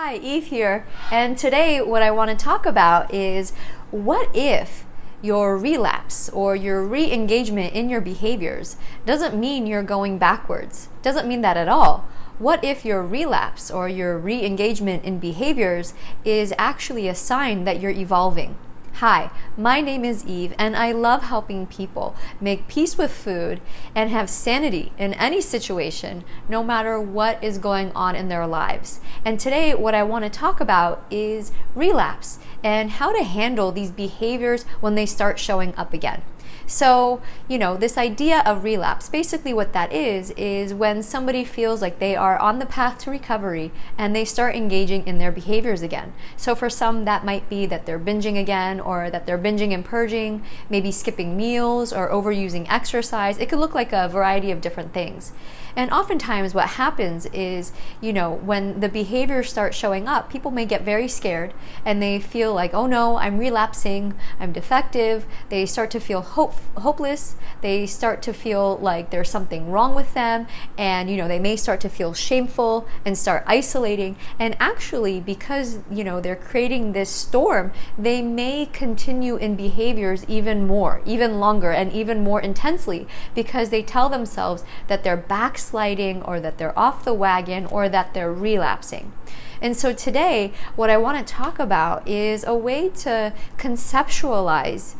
Hi, Eve here, and today what I want to talk about is what if your relapse or your re-engagement in your behaviors doesn't mean you're going backwards, doesn't mean that at all. What if your relapse or your re-engagement in behaviors is actually a sign that you're evolving? Hi, my name is Eve, and I love helping people make peace with food and have sanity in any situation, no matter what is going on in their lives. And today, what I want to talk about is relapse and how to handle these behaviors when they start showing up again. So, this idea of relapse, basically what that is when somebody feels like they are on the path to recovery and they start engaging in their behaviors again. So for some, that might be that they're binging again, or that they're binging and purging, maybe skipping meals or overusing exercise. It could look like a variety of different things. And oftentimes what happens is, when the behaviors start showing up, people may get very scared and they feel like, oh no, I'm relapsing, I'm defective. They start to feel hopeless. They start to feel like there's something wrong with them. And, they may start to feel shameful and start isolating. And actually, because, they're creating this storm, they may continue in behaviors even more, even longer, and even more intensely, because they tell themselves that they're backsliding, or that they're off the wagon, or that they're relapsing. And so today, what I want to talk about is a way to conceptualize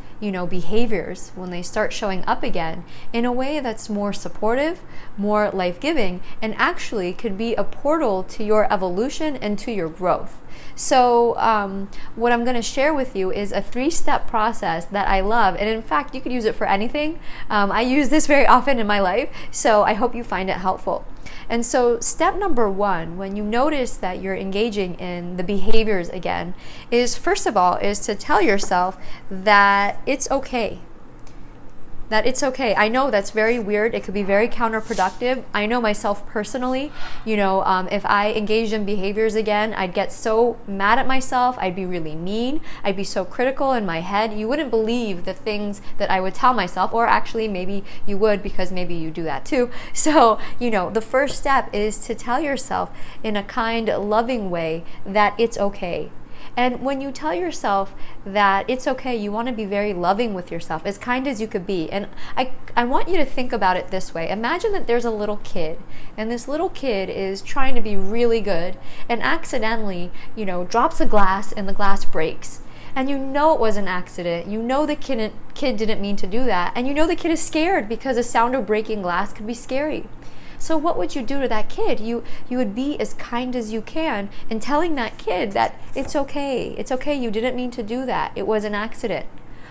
behaviors when they start showing up again in a way that's more supportive, more life-giving, and actually could be a portal to your evolution and to your growth. So what I'm going to share with you is a 3-step process that I love, and in fact you could use it for anything. I use this very often in my life, so I hope you find it helpful. And so step number 1, when you notice that you're engaging in the behaviors again, is first of all is to tell yourself that it's okay. That it's okay. I know that's very weird. It could be very counterproductive. I know myself personally, if I engaged in behaviors again, I'd get so mad at myself. I'd be really mean. I'd be so critical in my head. You wouldn't believe the things that I would tell myself, or actually maybe you would, because maybe you do that too. So, the first step is to tell yourself in a kind, loving way that it's okay. And when you tell yourself that it's okay, you want to be very loving with yourself, as kind as you could be. And I want you to think about it this way. Imagine that there's a little kid, and this little kid is trying to be really good and accidentally, drops a glass and the glass breaks. And it was an accident. The kid didn't mean to do that. And the kid is scared because the sound of breaking glass could be scary. So what would you do to that kid? You would be as kind as you can in telling that kid that it's okay. It's okay. You didn't mean to do that. It was an accident.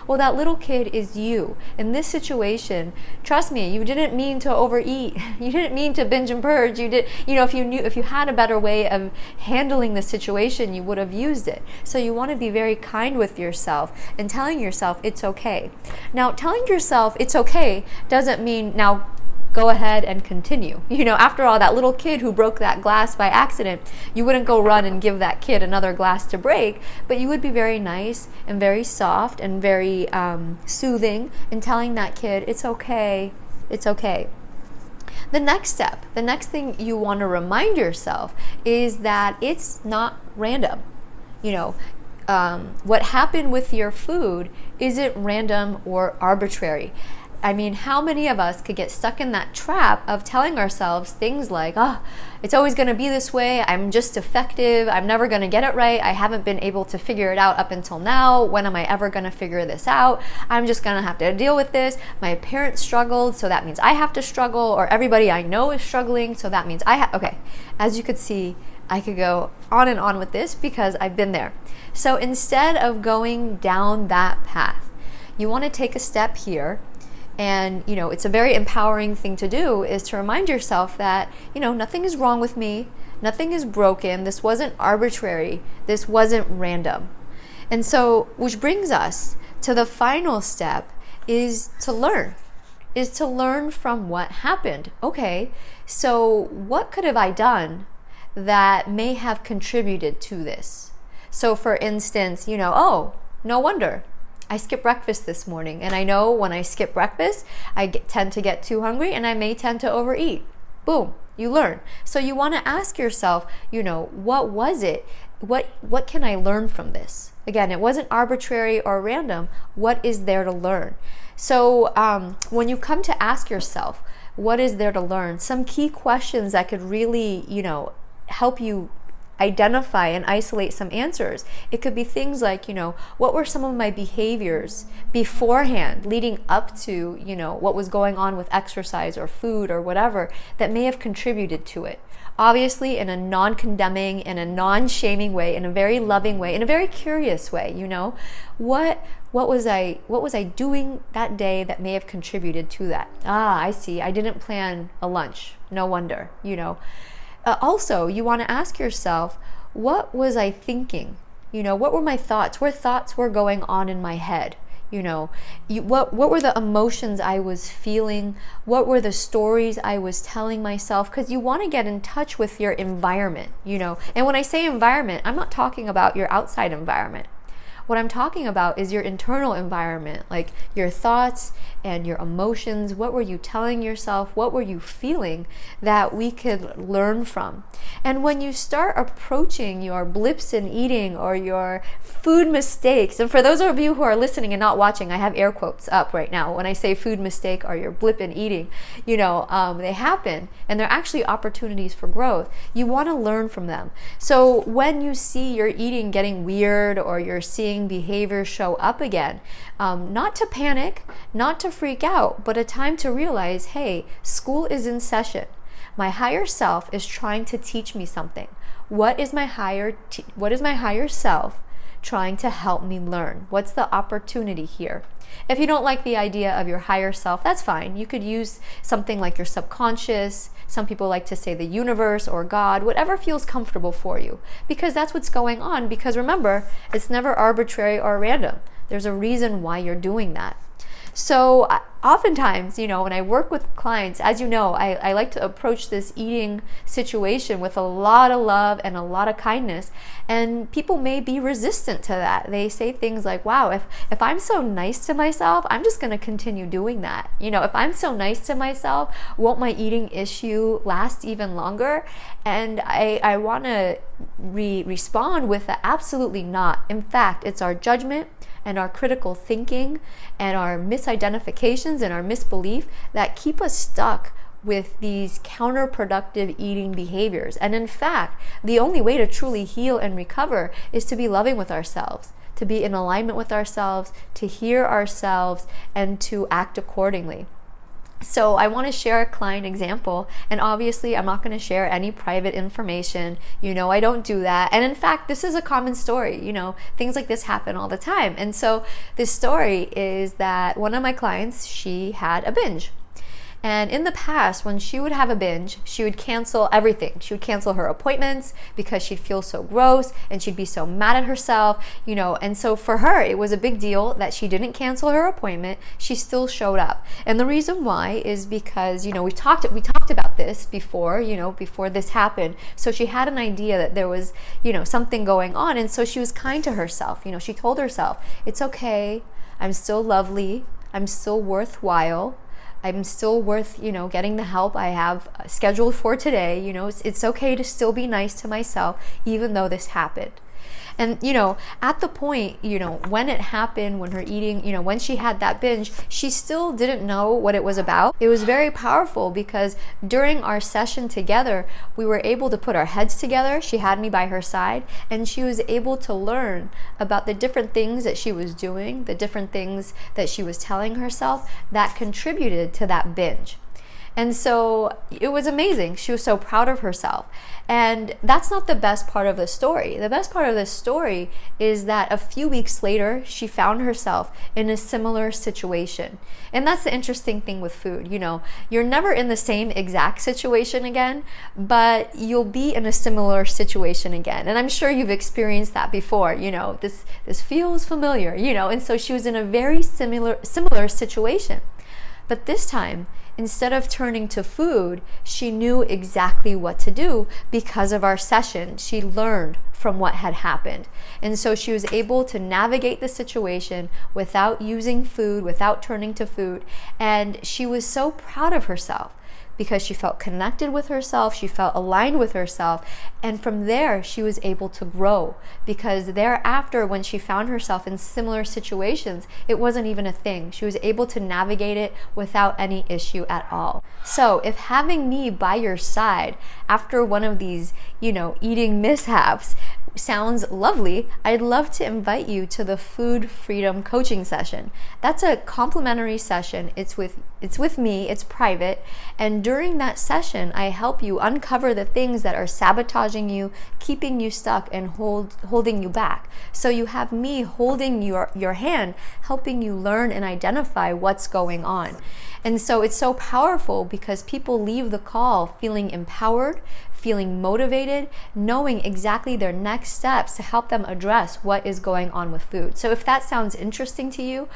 Well, that little kid is you. In this situation, trust me, you didn't mean to overeat. You didn't mean to binge and purge. If you had a better way of handling the situation, you would have used it. So you want to be very kind with yourself and telling yourself it's okay. Now, telling yourself it's okay doesn't mean now go ahead and continue. After all, that little kid who broke that glass by accident, you wouldn't go run and give that kid another glass to break, but you would be very nice and very soft and very soothing in telling that kid, it's okay, it's okay. The next step, the next thing you want to remind yourself is that it's not random. What happened with your food isn't random or arbitrary. I mean, how many of us could get stuck in that trap of telling ourselves things like, it's always going to be this way. I'm just defective. I'm never going to get it right. I haven't been able to figure it out up until now. When am I ever going to figure this out? I'm just going to have to deal with this. My parents struggled, so that means I have to struggle. Or everybody I know is struggling, so that means I have. Okay, as you could see, I could go on and on with this because I've been there. So instead of going down that path, you want to take a step here. And, it's a very empowering thing to do, is to remind yourself that, nothing is wrong with me. Nothing is broken. This wasn't arbitrary. This wasn't random. And so, which brings us to the final step, is to learn from what happened. Okay, so what could have I done that may have contributed to this? So for instance, no wonder I skipped breakfast this morning, and I know when I skip breakfast, tend to get too hungry, and I may tend to overeat. Boom, you learn. So you want to ask yourself, what was it what can I learn from this? Again, it wasn't arbitrary or random. What is there to learn? So when you come to ask yourself, what is there to learn? Some key questions that could really, help you identify and isolate some answers. It could be things like, what were some of my behaviors beforehand leading up to, what was going on with exercise or food or whatever that may have contributed to it. Obviously in a non-condemning, in a non-shaming way, in a very loving way, in a very curious way, what was I doing that day that may have contributed to that? I see. I didn't plan a lunch. No wonder, Also, you want to ask yourself, what was I thinking? What were my thoughts? What thoughts were going on in my head? What were the emotions I was feeling? What were the stories I was telling myself? Because you want to get in touch with your environment, And when I say environment, I'm not talking about your outside environment. What I'm talking about is your internal environment, like your thoughts and your emotions. What were you telling yourself? What were you feeling that we could learn from? And when you start approaching your blips in eating or your food mistakes, and for those of you who are listening and not watching, I have air quotes up right now. When I say food mistake or your blip in eating, they happen and they're actually opportunities for growth. You want to learn from them. So when you see your eating getting weird or you're seeing behaviors show up again, not to panic, not to freak out, but a time to realize, hey, school is in session. My higher self is trying to teach me something. What is my higher self trying to help me learn? What's the opportunity here? If you don't like the idea of your higher self, that's fine. You could use something like your subconscious. Some people like to say the universe or God, whatever feels comfortable for you, because that's what's going on. Because remember, it's never arbitrary or random. There's a reason why you're doing that. So oftentimes, when I work with clients, as you know, I like to approach this eating situation with a lot of love and a lot of kindness. And people may be resistant to that. They say things like, wow, if I'm so nice to myself, I'm just going to continue doing that. If I'm so nice to myself, won't my eating issue last even longer? And I want to respond with that, absolutely not. In fact, it's our judgment and our critical thinking and our misidentifications and our misbelief that keep us stuck with these counterproductive eating behaviors. And in fact, the only way to truly heal and recover is to be loving with ourselves, to be in alignment with ourselves, to hear ourselves, and to act accordingly. So I want to share a client example, and obviously I'm not going to share any private information. I don't do that. And in fact, this is a common story. Things like this happen all the time. And so this story is that one of my clients, she had a binge. And in the past, when she would have a binge, she would cancel everything. She would cancel her appointments because she'd feel so gross and she'd be so mad at herself, And so for her, it was a big deal that she didn't cancel her appointment. She still showed up. And the reason why is because, we talked about this before, before this happened. So she had an idea that there was, something going on. And so she was kind to herself. She told herself, it's okay. I'm still lovely. I'm still worthwhile. I'm still worth, getting the help I have scheduled for today. It's okay to still be nice to myself, even though this happened. And, at the point, when it happened, when her eating, when she had that binge, she still didn't know what it was about. It was very powerful because during our session together, we were able to put our heads together. She had me by her side, and she was able to learn about the different things that she was doing, the different things that she was telling herself that contributed to that binge. And so it was amazing. She was so proud of herself. And that's not the best part of the story. The best part of the story is that a few weeks later, she found herself in a similar situation. And that's the interesting thing with food. You're never in the same exact situation again, but you'll be in a similar situation again. And I'm sure you've experienced that before. This feels familiar, and so she was in a very similar situation. But this time, instead of turning to food, she knew exactly what to do because of our session. She learned from what had happened. And so she was able to navigate the situation without using food, without turning to food. And she was so proud of herself. because she felt connected with herself, she felt aligned with herself, and from there she was able to grow, because thereafter, when she found herself in similar situations, it wasn't even a thing. She was able to navigate it without any issue at all. So if having me by your side after one of these, eating mishaps sounds lovely, I'd love to invite you to the Food Freedom Coaching Session. That's a complimentary session. It's with me, it's private, and during that session I help you uncover the things that are sabotaging you, keeping you stuck, and holding you back. So you have me holding your hand, helping you learn and identify what's going on. And so it's so powerful because people leave the call feeling empowered, feeling motivated, knowing exactly their next steps to help them address what is going on with food. So if that sounds interesting to you,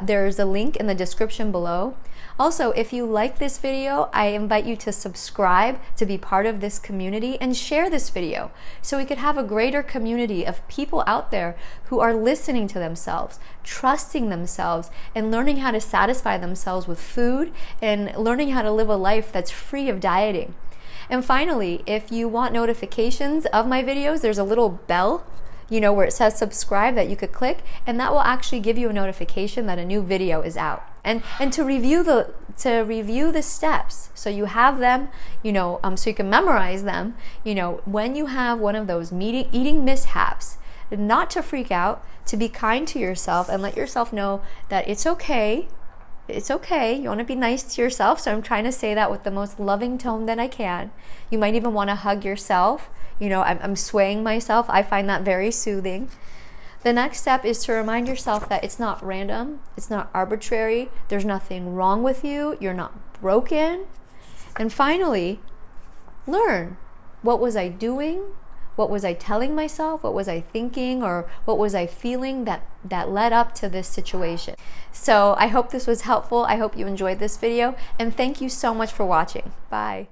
there's a link in the description below. Also, if you like this video, I invite you to subscribe to be part of this community, and share this video so we could have a greater community of people out there who are listening to themselves, trusting themselves, and learning how to satisfy themselves with food, and learning how to live a life that's free of dieting. And finally, if you want notifications of my videos, there's a little bell, where it says subscribe, that you could click, and that will actually give you a notification that a new video is out. And to review the steps, so you have them, so you can memorize them, when you have one of those eating mishaps, not to freak out, to be kind to yourself and let yourself know that it's okay. It's okay. You want to be nice to yourself. So I'm trying to say that with the most loving tone that I can. You might even want to hug yourself. I'm swaying myself. I find that very soothing. The next step is to remind yourself that it's not random. It's not arbitrary. There's nothing wrong with you. You're not broken. And finally, learn. What was I doing? What was I telling myself? What was I thinking? Or what was I feeling that led up to this situation? So I hope this was helpful. I hope you enjoyed this video, and thank you so much for watching. Bye.